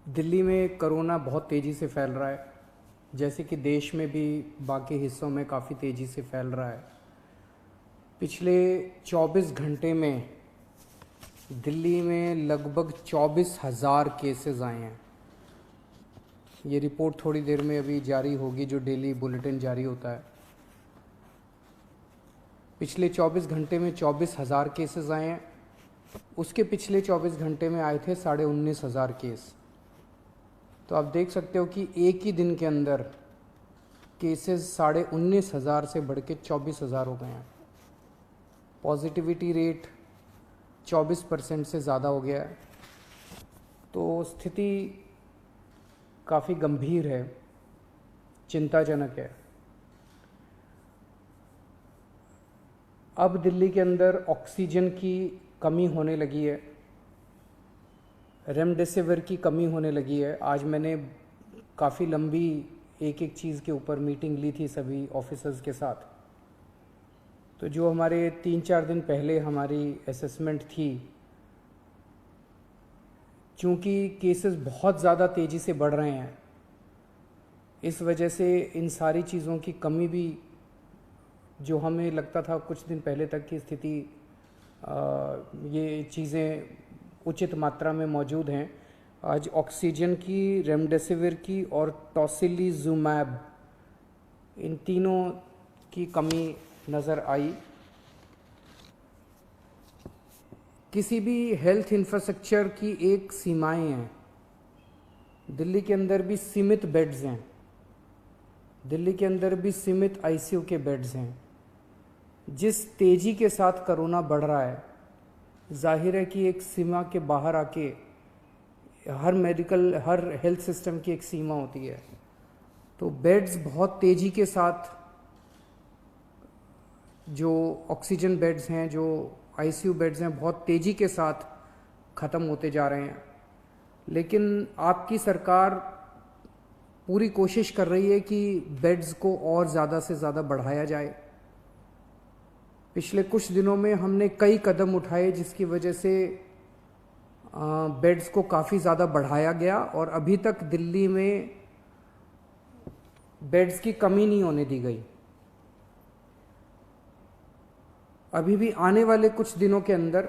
दिल्ली में कोरोना बहुत तेज़ी से फैल रहा है, जैसे कि देश में भी बाकी हिस्सों में काफ़ी तेज़ी से फैल रहा है। पिछले 24 घंटे में दिल्ली में लगभग 24,000 केसेस आए हैं। ये रिपोर्ट थोड़ी देर में अभी जारी होगी, जो डेली बुलेटिन जारी होता है। पिछले 24 घंटे में 24,000 केसेस आए हैं। उसके पिछले 24 घंटे में आए थे 19,500 केस। तो आप देख सकते हो कि एक ही दिन के अंदर केसेस 19,500 से बढ़ के 24,000 हो गए हैं। पॉजिटिविटी रेट 24% से ज़्यादा हो गया है। तो स्थिति काफ़ी गंभीर है, चिंताजनक है। अब दिल्ली के अंदर ऑक्सीजन की कमी होने लगी है, रेमडेसिविर की कमी होने लगी है। आज मैंने काफ़ी लंबी एक एक चीज़ के ऊपर मीटिंग ली थी सभी ऑफिसर्स के साथ। तो जो हमारे 3-4 दिन पहले हमारी असेसमेंट थी, चूँकि केसेस बहुत ज़्यादा तेज़ी से बढ़ रहे हैं, इस वजह से इन सारी चीज़ों की कमी भी, जो हमें लगता था कुछ दिन पहले तक की स्थिति ये चीज़ें उचित मात्रा में मौजूद हैं, आज ऑक्सीजन की, रेमडेसिविर की और टोसिलीजुमैब, इन तीनों की कमी नज़र आई। किसी भी हेल्थ इंफ्रास्ट्रक्चर की एक सीमाएं हैं। दिल्ली के अंदर भी सीमित बेड्स हैं, दिल्ली के अंदर भी सीमित आईसीयू के बेड्स हैं। जिस तेज़ी के साथ कोरोना बढ़ रहा है, जाहिर है कि एक सीमा के बाहर आके हर हेल्थ सिस्टम की एक सीमा होती है। तो बेड्स बहुत तेज़ी के साथ, जो ऑक्सीजन बेड्स हैं, जो आईसीयू बेड्स हैं, बहुत तेज़ी के साथ ख़त्म होते जा रहे हैं। लेकिन आपकी सरकार पूरी कोशिश कर रही है कि बेड्स को और ज़्यादा से ज़्यादा बढ़ाया जाए। पिछले कुछ दिनों में हमने कई कदम उठाए, जिसकी वजह से बेड्स को काफ़ी ज़्यादा बढ़ाया गया और अभी तक दिल्ली में बेड्स की कमी नहीं होने दी गई। अभी भी आने वाले कुछ दिनों के अंदर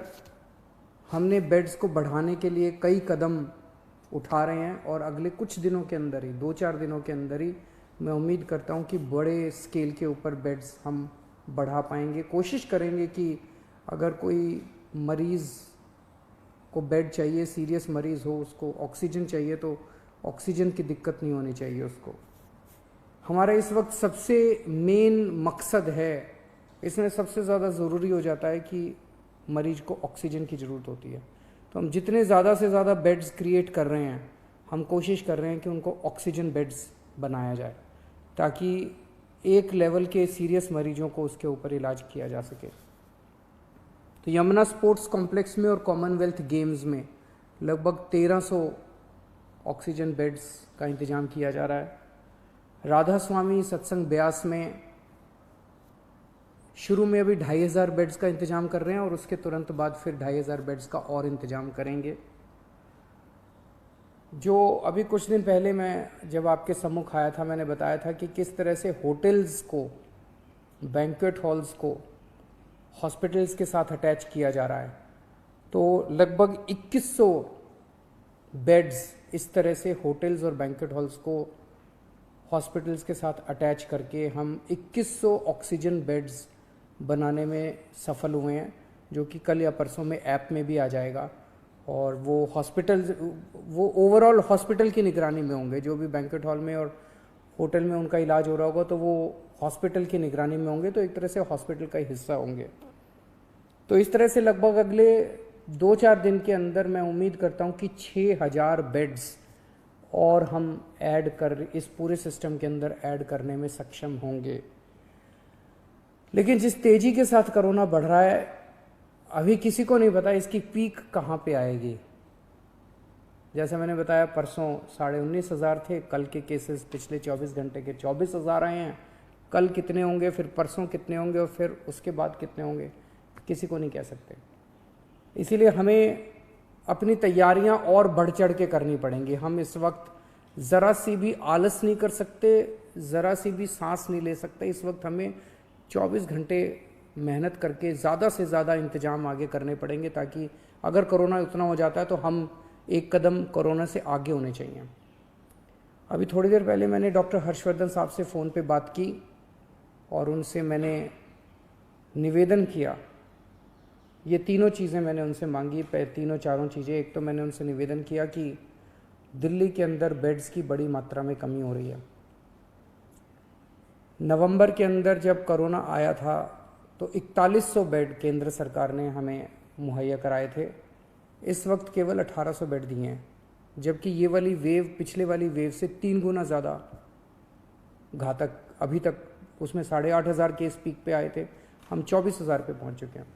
हमने बेड्स को बढ़ाने के लिए कई कदम उठा रहे हैं और अगले कुछ दिनों के अंदर ही, 2-4 दिनों के अंदर ही, मैं उम्मीद करता हूं कि बड़े स्केल के ऊपर बेड्स हम बढ़ा पाएंगे। कोशिश करेंगे कि अगर कोई मरीज़ को बेड चाहिए, सीरियस मरीज़ हो, उसको ऑक्सीजन चाहिए, तो ऑक्सीजन की दिक्कत नहीं होनी चाहिए उसको। हमारा इस वक्त सबसे मेन मकसद है, इसमें सबसे ज़्यादा ज़रूरी हो जाता है कि मरीज को ऑक्सीजन की ज़रूरत होती है। तो हम जितने ज़्यादा से ज़्यादा बेड्स क्रिएट कर रहे हैं, हम कोशिश कर रहे हैं कि उनको ऑक्सीजन बेड्स बनाया जाए, ताकि एक लेवल के सीरियस मरीजों को उसके ऊपर इलाज किया जा सके। तो यमुना स्पोर्ट्स कॉम्प्लेक्स में और कॉमनवेल्थ गेम्स में लगभग 1300 ऑक्सीजन बेड्स का इंतज़ाम किया जा रहा है। राधा स्वामी सत्संग ब्यास में शुरू में अभी 2,500 बेड्स का इंतज़ाम कर रहे हैं और उसके तुरंत बाद फिर 2,500 बेड्स का और इंतज़ाम करेंगे। जो अभी कुछ दिन पहले मैं जब आपके सम्मुख आया था, मैंने बताया था कि किस तरह से होटल्स को, बैंक्वेट हॉल्स को हॉस्पिटल्स के साथ अटैच किया जा रहा है। तो लगभग 2100 बेड्स इस तरह से होटल्स और बैंक्वेट हॉल्स को हॉस्पिटल्स के साथ अटैच करके हम 2100 ऑक्सीजन बेड्स बनाने में सफल हुए हैं, जो कि कल या परसों में ऐप में भी आ जाएगा। और वो हॉस्पिटल्स, वो ओवरऑल हॉस्पिटल की निगरानी में होंगे। जो भी बैंक्वेट हॉल में और होटल में उनका इलाज हो रहा होगा, तो वो हॉस्पिटल की निगरानी में होंगे, तो एक तरह से हॉस्पिटल का हिस्सा होंगे। तो इस तरह से लगभग अगले 2-4 दिन के अंदर मैं उम्मीद करता हूँ कि 6,000 बेड्स और हम ऐड कर, इस पूरे सिस्टम के अंदर ऐड करने में सक्षम होंगे। लेकिन जिस तेज़ी के साथ कोरोना बढ़ रहा है, अभी किसी को नहीं पता इसकी पीक कहाँ पे आएगी। जैसे मैंने बताया, परसों 19,500 थे, कल के केसेस पिछले 24 घंटे के 24,000 आए हैं। कल कितने होंगे, फिर परसों कितने होंगे और फिर उसके बाद कितने होंगे, किसी को नहीं कह सकते। इसीलिए हमें अपनी तैयारियां और बढ़ चढ़ के करनी पड़ेंगी। हम इस वक्त ज़रा सी भी आलस नहीं कर सकते, ज़रा सी भी सांस नहीं ले सकते। इस वक्त हमें 24 घंटे मेहनत करके ज़्यादा से ज़्यादा इंतजाम आगे करने पड़ेंगे, ताकि अगर कोरोना उतना हो जाता है तो हम एक कदम कोरोना से आगे होने चाहिए। अभी थोड़ी देर पहले मैंने डॉक्टर हर्षवर्धन साहब से फ़ोन पे बात की और उनसे मैंने निवेदन किया। ये तीनों चीज़ें मैंने उनसे मांगी, तीनों चारों चीज़ें। एक तो मैंने उनसे निवेदन किया कि दिल्ली के अंदर बेड्स की बड़ी मात्रा में कमी हो रही है। नवंबर के अंदर जब कोरोना आया था तो 4100 बेड केंद्र सरकार ने हमें मुहैया कराए थे। इस वक्त केवल 1800 बेड दिए हैं, जबकि ये वाली वेव पिछले वाली वेव से 3 गुना ज़्यादा घातक। अभी तक उसमें 8500 केस पीक पे आए थे, हम 24,000 पे पहुंच चुके हैं।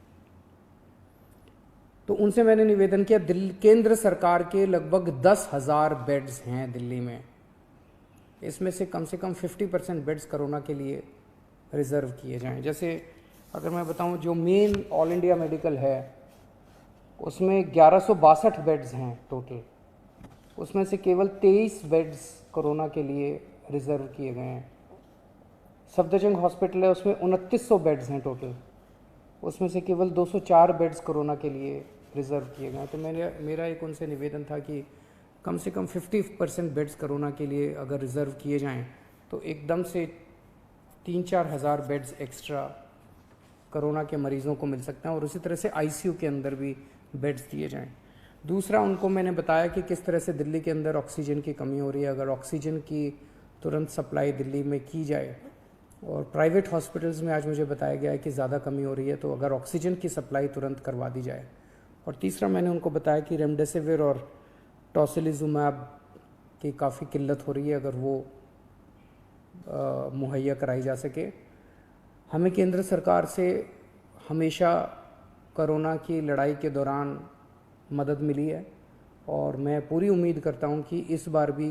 तो उनसे मैंने निवेदन किया, दिल्ली केंद्र सरकार के लगभग 10,000 बेड्स हैं दिल्ली में, इसमें से कम 50% बेड्स कोरोना के लिए रिज़र्व किए जाएं। जैसे अगर मैं बताऊं, जो मेन ऑल इंडिया मेडिकल है उसमें 1162 बेड्स हैं टोटल, उसमें से केवल 23 बेड्स कोरोना के लिए रिज़र्व किए गए हैं। सफदरजंग हॉस्पिटल है, उसमें 2900 बेड्स हैं टोटल, उसमें से केवल 204 बेड्स कोरोना के लिए रिज़र्व किए गए हैं। तो मेरा एक उनसे निवेदन था कि कम से कम 50% बेड्स कोरोना के लिए अगर रिज़र्व किए जाएं तो एकदम से 3-4 हज़ार बेड्स एक्स्ट्रा कोरोना के मरीज़ों को मिल सकते हैं, और उसी तरह से आईसीयू के अंदर भी बेड्स दिए जाएं। दूसरा, उनको मैंने बताया कि किस तरह से दिल्ली के अंदर ऑक्सीजन की कमी हो रही है। अगर ऑक्सीजन की तुरंत सप्लाई दिल्ली में की जाए, और प्राइवेट हॉस्पिटल्स में आज मुझे बताया गया है कि ज़्यादा कमी हो रही है, तो अगर ऑक्सीजन की सप्लाई तुरंत करवा दी जाए। और तीसरा, मैंने उनको बताया कि रेमडेसिविर और टोसिलिजुमैब की काफ़ी किल्लत हो रही है, अगर वो मुहैया कराई जा सके। हमें केंद्र सरकार से हमेशा कोरोना की लड़ाई के दौरान मदद मिली है, और मैं पूरी उम्मीद करता हूं कि इस बार भी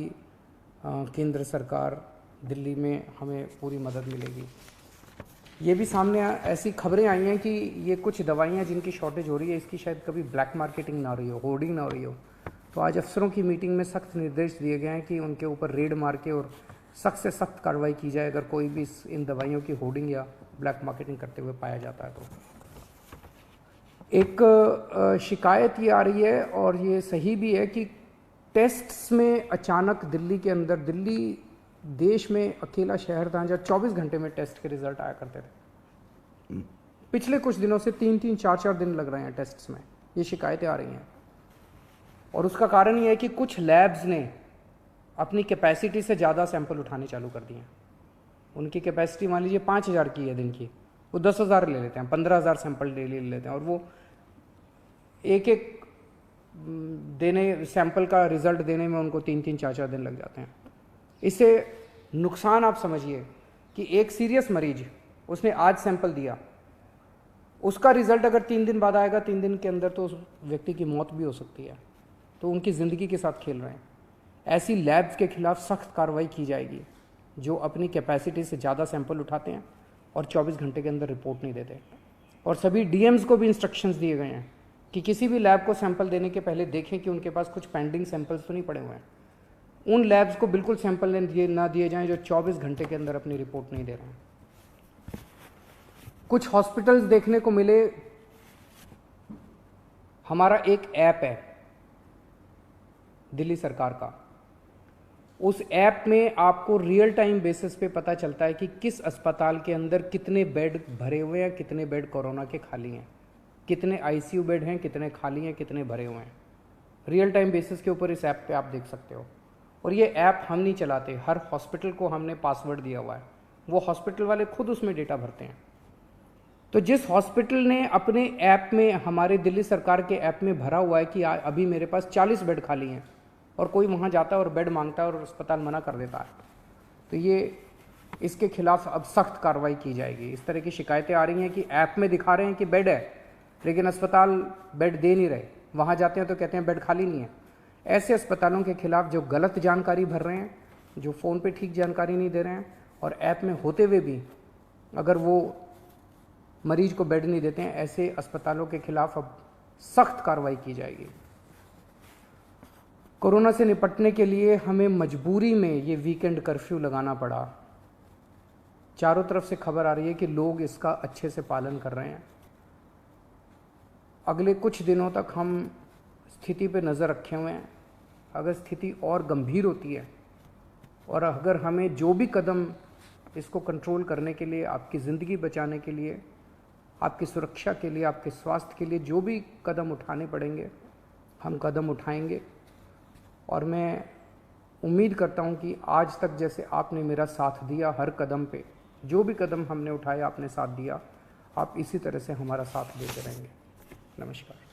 केंद्र सरकार दिल्ली में हमें पूरी मदद मिलेगी। ये भी सामने ऐसी खबरें आई हैं कि ये कुछ दवाइयाँ जिनकी शॉर्टेज हो रही है, इसकी शायद कभी ब्लैक मार्केटिंग ना हो रही हो, होर्डिंग ना हो रही हो। तो आज अफसरों की मीटिंग में सख्त निर्देश दिए गए हैं कि उनके ऊपर रेड मार के और सख्त से सख्त कार्रवाई की जाए अगर कोई भी इन दवाइयों की होर्डिंग या ब्लैक मार्केटिंग करते हुए पाया जाता है। तो एक शिकायत ये आ रही है, और ये सही भी है, कि टेस्ट्स में अचानक दिल्ली के अंदर, दिल्ली देश में अकेला शहर था जहाँ 24 घंटे में टेस्ट के रिजल्ट आया करते थे। पिछले कुछ दिनों से 3-3, 4-4 दिन लग रहे हैं टेस्ट्स में, ये शिकायतें आ रही हैं। और उसका कारण ये है कि कुछ लैब्स ने अपनी कैपेसिटी से ज़्यादा सैंपल उठाने चालू कर दिए हैं। उनकी कैपेसिटी मान लीजिए 5,000 की है दिन की, वो 10,000 ले लेते हैं, 15,000 सैंपल डेली ले लेते हैं, और वो एक देने सैंपल का रिजल्ट देने में उनको 3-3, 4-4 दिन लग जाते हैं। इससे नुकसान आप समझिए कि एक सीरियस मरीज, उसने आज सैंपल दिया, उसका रिजल्ट अगर 3 दिन बाद आएगा, 3 दिन के अंदर तो उस व्यक्ति की मौत भी हो सकती है। तो उनकी ज़िंदगी के साथ खेल रहे हैं। ऐसी लैब्स के खिलाफ सख्त कार्रवाई की जाएगी जो अपनी कैपेसिटी से ज़्यादा सैंपल उठाते हैं और 24 घंटे के अंदर रिपोर्ट नहीं देते। और सभी डीएम्स को भी इंस्ट्रक्शंस दिए गए हैं कि किसी भी लैब को सैंपल देने के पहले देखें कि उनके पास कुछ पेंडिंग सैंपल्स तो नहीं पड़े हुए हैं। उन लैब्स को बिल्कुल सैंपल ना दिए जाएं जो 24 घंटे के अंदर अपनी रिपोर्ट नहीं दे रहे हैं। कुछ हॉस्पिटल्स देखने को मिले, हमारा एक ऐप है दिल्ली सरकार का, उस ऐप में आपको रियल टाइम बेसिस पे पता चलता है कि किस अस्पताल के अंदर कितने बेड भरे हुए हैं, कितने बेड कोरोना के खाली हैं, कितने आईसीयू बेड हैं, कितने खाली हैं, कितने भरे हुए हैं। रियल टाइम बेसिस के ऊपर इस ऐप पे आप देख सकते हो। और ये ऐप हम नहीं चलाते, हर हॉस्पिटल को हमने पासवर्ड दिया हुआ है, वो हॉस्पिटल वाले खुद उसमें डेटा भरते हैं। तो जिस हॉस्पिटल ने अपने ऐप में, हमारे दिल्ली सरकार के ऐप में भरा हुआ है कि अभी मेरे पास 40 बेड खाली हैं, और कोई वहाँ जाता है और बेड मांगता है और अस्पताल मना कर देता है, तो ये इसके खिलाफ अब सख्त कार्रवाई की जाएगी। इस तरह की शिकायतें आ रही हैं कि ऐप में दिखा रहे हैं कि बेड है, लेकिन अस्पताल बेड दे नहीं रहे, वहाँ जाते हैं तो कहते हैं बेड खाली नहीं है। ऐसे अस्पतालों के खिलाफ जो गलत जानकारी भर रहे हैं, जो फ़ोन पे ठीक जानकारी नहीं दे रहे हैं, और ऐप में होते हुए भी अगर वो मरीज को बेड नहीं देते हैं, ऐसे अस्पतालों के खिलाफ अब सख्त कार्रवाई की जाएगी। कोरोना से निपटने के लिए हमें मजबूरी में ये वीकेंड कर्फ्यू लगाना पड़ा। चारों तरफ से खबर आ रही है कि लोग इसका अच्छे से पालन कर रहे हैं। अगले कुछ दिनों तक हम स्थिति पे नज़र रखे हुए हैं। अगर स्थिति और गंभीर होती है और अगर हमें जो भी कदम इसको कंट्रोल करने के लिए, आपकी ज़िंदगी बचाने के लिए, आपकी सुरक्षा के लिए, आपके स्वास्थ्य के लिए जो भी कदम उठाने पड़ेंगे, हम कदम उठाएंगे। और मैं उम्मीद करता हूं कि आज तक जैसे आपने मेरा साथ दिया, हर कदम पे जो भी कदम हमने उठाया आपने साथ दिया, आप इसी तरह से हमारा साथ देते रहेंगे। नमस्कार।